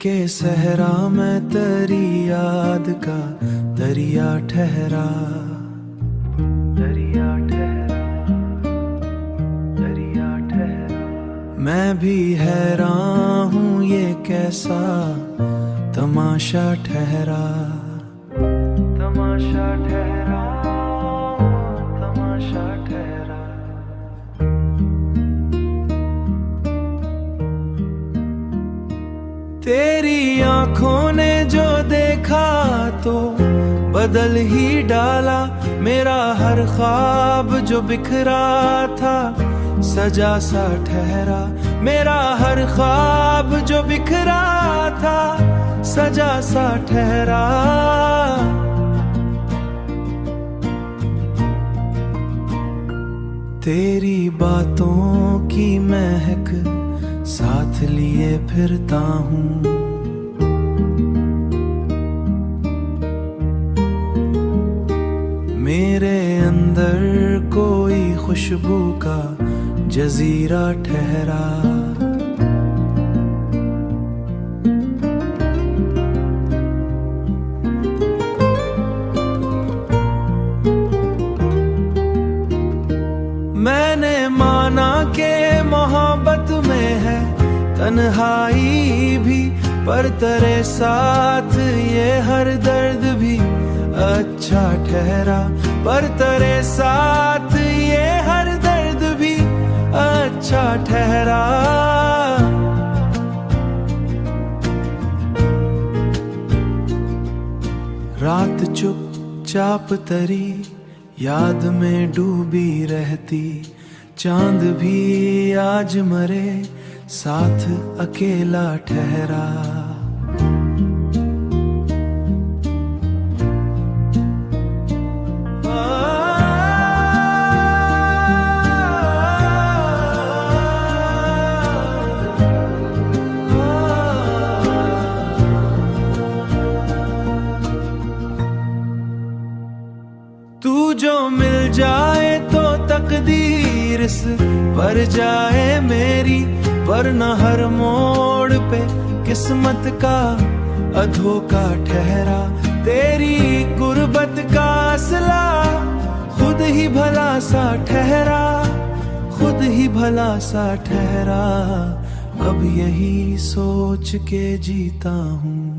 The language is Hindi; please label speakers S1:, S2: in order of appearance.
S1: के सहरा में तेरी याद का दरिया ठहरा, दरिया ठहरा, दरिया ठहरा। मैं भी हैरान हूँ ये कैसा तमाशा ठहरा, तमाशा ठहरा, तमाशा ठहरा। तेरी आंखों ने जो देखा तो बदल ही डाला, मेरा हर ख्वाब जो बिखरा था सजा सा ठहरा, मेरा हर ख्वाब जो बिखरा था सजा सा ठहरा। तेरी बातों की महक साथ लिए फिरता हूँ, मेरे अंदर कोई खुशबू का जजीरा ठहरा। मैंने माना के मोहब्बत में है तन्हाई भी, पर तेरे साथ ये हर दर्द भी अच्छा ठहरा, पर तेरे साथ ये हर दर्द भी अच्छा ठहरा। रात चुपचाप तरी याद में डूबी रहती, चांद भी आज मरे साथ अकेला ठहरा। तू जो मिल जाए तो तकदीर इस पर जाए मेरी, वरना हर मोड़ पे किस्मत का अधोखा ठहरा। तेरी गुर्बत का असला खुद ही भला सा ठहरा, खुद ही भला सा ठहरा। अब यही सोच के जीता हूँ